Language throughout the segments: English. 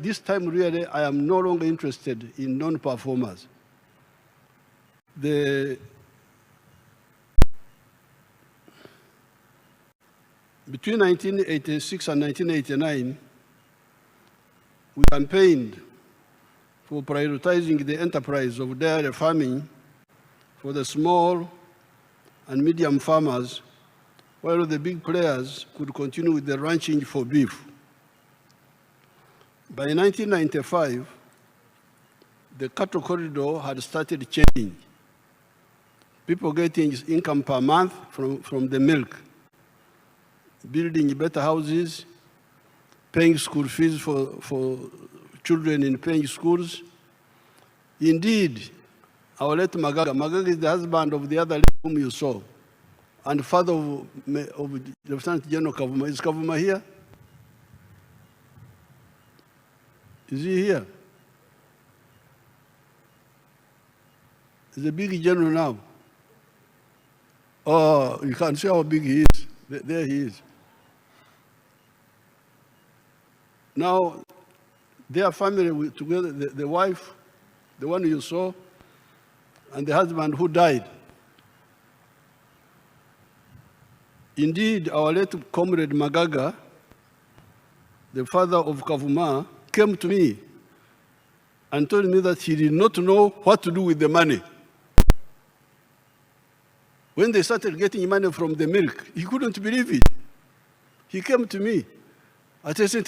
this time really, I am no longer interested in non-performers. Between 1986 and 1989, we campaigned for prioritizing the enterprise of dairy farming for the small and medium farmers, while the big players could continue with the ranching for beef. By 1995, the cattle corridor had started changing. People getting income per month from the milk, building better houses, paying school fees for children in paying schools. Indeed, our late Magaga is the husband of the other lady whom you saw, and father of Lieutenant General Kavuma. Is Kavuma here? Is he here? He's a big general now. Oh, you can see how big he is. There he is. Now, their family together, the wife, the one you saw, and the husband who died. Indeed, our late comrade Magaga, the father of Kavuma, came to me and told me that he did not know what to do with the money. When they started getting money from the milk, he couldn't believe it. He came to me. I said,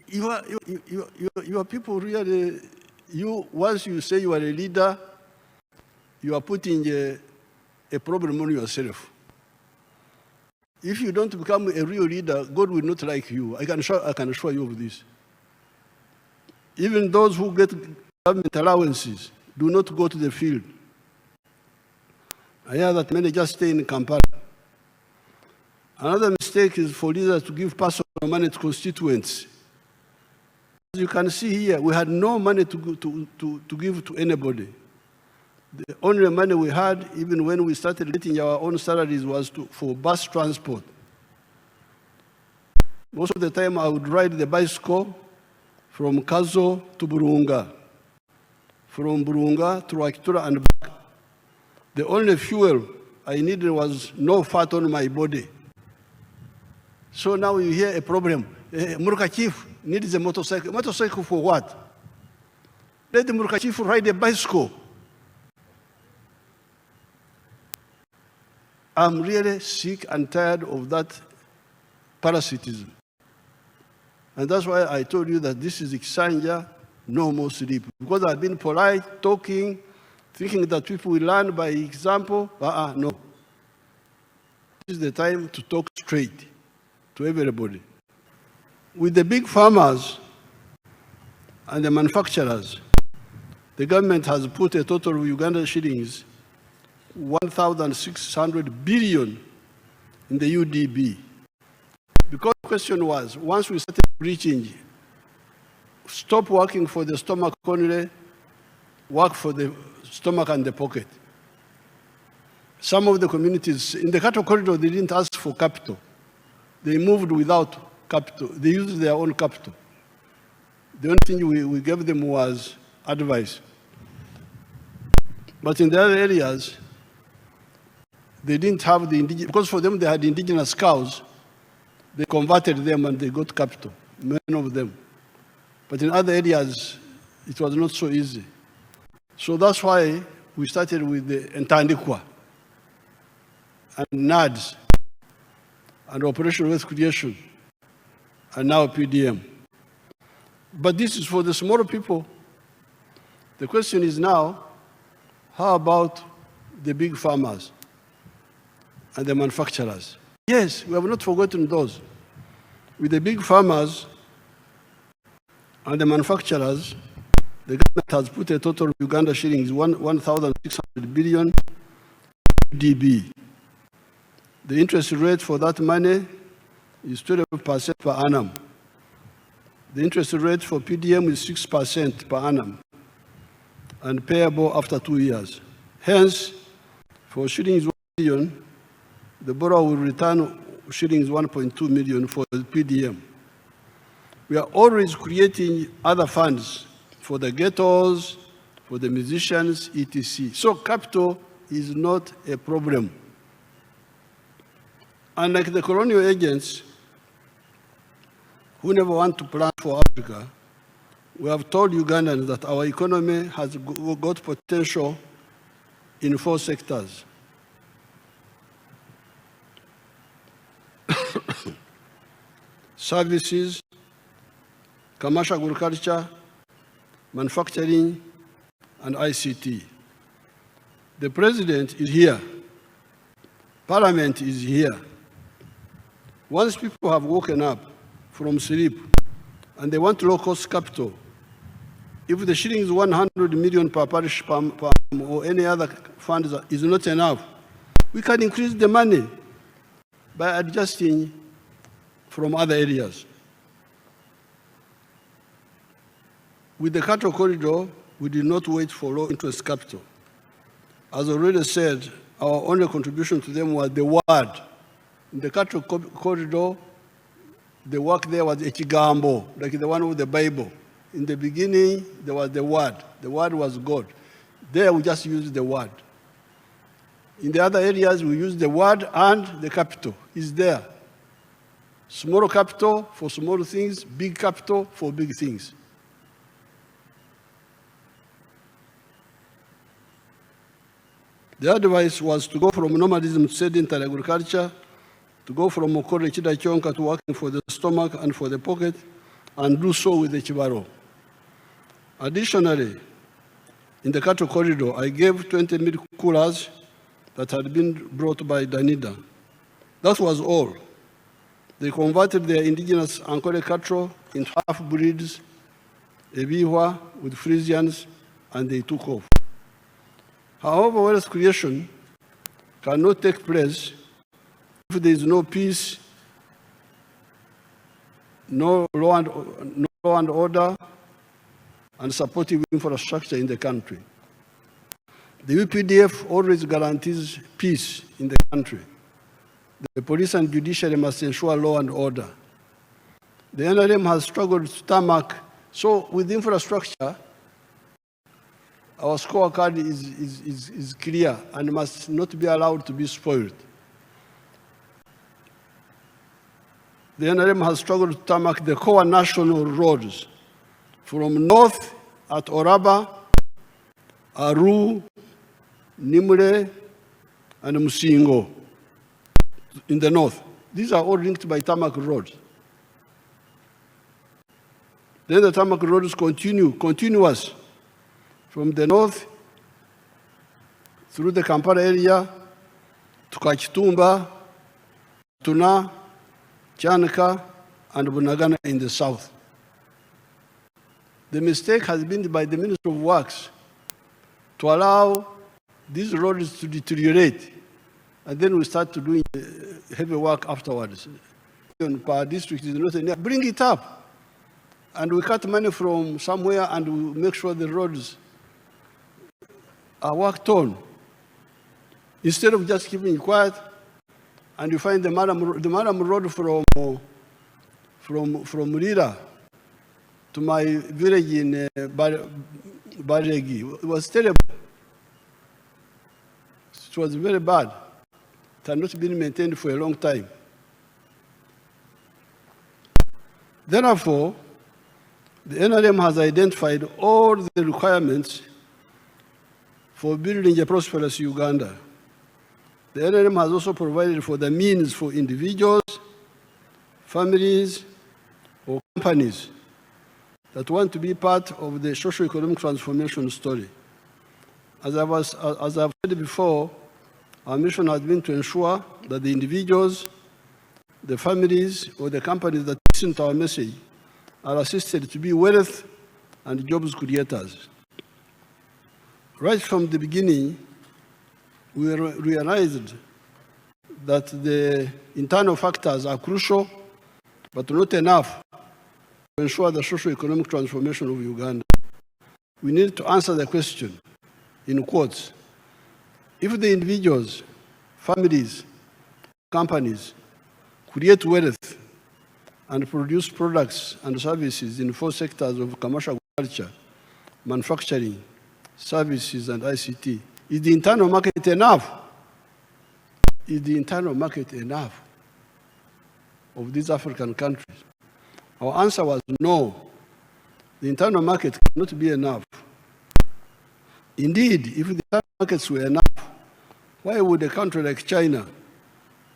you are people really, once you say you are a leader, you are putting a problem on yourself. If you don't become a real leader, God will not like you. I can assure you of this. Even those who get government allowances do not go to the field. I hear that many just stay in Kampala. Another mistake is for leaders to give personal money to constituents. As you can see here, we had no money to give to anybody. The only money we had, even when we started getting our own salaries, was for bus transport. Most of the time, I would ride the bicycle from Kazo to Burunga, from Burunga to Wakitura and back. The only fuel I needed was no fat on my body. So now you hear a problem. Murka chief needs a motorcycle. Motorcycle for what? Let the Murka chief ride a bicycle. I'm really sick and tired of that parasitism. And that's why I told you that this is Kisanja, no more sleep. Because I've been polite, talking, thinking that people will learn by example. No. This is the time to talk straight to everybody. With the big farmers and the manufacturers, the government has put a total of Uganda shillings 1,600 billion in the UDB. Because the question was, once we started preaching, stop working for the stomach only, work for the stomach and the pocket. Some of the communities, in the cattle corridor, they didn't ask for capital. They moved without capital. They used their own capital. The only thing we gave them was advice. But in the other areas, they didn't have the indigenous, because for them they had indigenous cows. They converted them and they got capital, many of them. But in other areas, it was not so easy. So that's why we started with the Entandikwa and NADS and Operational Wealth Creation and now PDM. But this is for the smaller people. The question is now, how about the big farmers and the manufacturers? Yes, we have not forgotten those. With the big farmers and the manufacturers, the government has put a total of Uganda shillings 1,600 billion UDB. The interest rate for that money is 12% per annum. The interest rate for PDM is 6% per annum and payable after 2 years. Hence, for shillings 1 billion, the borrower will return shillings 1.2 million for the PDM. We are always creating other funds for the ghettos, for the musicians, etc. So capital is not a problem. Unlike the colonial agents who never want to plan for Africa, we have told Ugandans that our economy has got potential in 4 sectors. Services, commercial agriculture, manufacturing, and ICT. The president is here. Parliament is here. Once people have woken up from sleep and they want low-cost capital, if the shillings 100 million per parish or any other fund is not enough, we can increase the money by adjusting from other areas. With the cattle corridor, we did not wait for low-interest capital. As already said, our only contribution to them was the word. In the cattle corridor, the work there was echigambo, like the one with the Bible. In the beginning, there was the word. The word was God. There, we just used the word. In the other areas, we use the word and the capital is there. Small capital for small things, big capital for big things. The advice was to go from nomadism to sedentary agriculture, to go from Okore Chidachonka to working for the stomach and for the pocket, and do so with the Chibaro. Additionally, in the cattle corridor, I gave 20 milk coolers that had been brought by Danida. That was all. They converted their indigenous Ankole cattle into half-breeds, Ebiwa with Frisians, and they took off. However, wealth creation cannot take place if there is no peace, no law and order, and supportive infrastructure in the country. The UPDF always guarantees peace in the country. The police and judiciary must ensure law and order. The NRM has struggled to tarmac, so with infrastructure, our scorecard is clear and must not be allowed to be spoiled. The NRM has struggled to tarmac the core national roads from north at Oraba, Aru, Nimule, and Musingo in the north. These are all linked by tarmac roads. Then the tarmac roads continuous from the north through the Kampala area to Kachitumba, Tuna, Chanaka, and Bunagana in the south. The mistake has been by the Ministry of Works to allow these roads to deteriorate, and then we start to do heavy work afterwards. Per district is not enough. Bring it up, and we cut money from somewhere, and we make sure the roads are worked on, instead of just keeping it quiet. And you find the Maram Road from Murira to my village in Baregi. It was terrible. It was very bad. It had not been maintained for a long time. Therefore, the NRM has identified all the requirements for building a prosperous Uganda. The NRM has also provided for the means for individuals, families, or companies that want to be part of the socio-economic transformation story. As I've said before, our mission has been to ensure that the individuals, the families, or the companies that listen to our message are assisted to be wealth and jobs creators. Right from the beginning, we realized that the internal factors are crucial, but not enough to ensure the socio-economic transformation of Uganda. We need to answer the question, in quotes, if the individuals, families, companies create wealth and produce products and services in 4 sectors of commercial agriculture, manufacturing, services, and ICT. Is the internal market enough? Is the internal market enough of these African countries? Our answer was no. The internal market cannot be enough. Indeed, if the internal markets were enough, why would a country like China,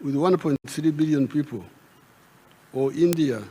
with 1.3 billion people, or India,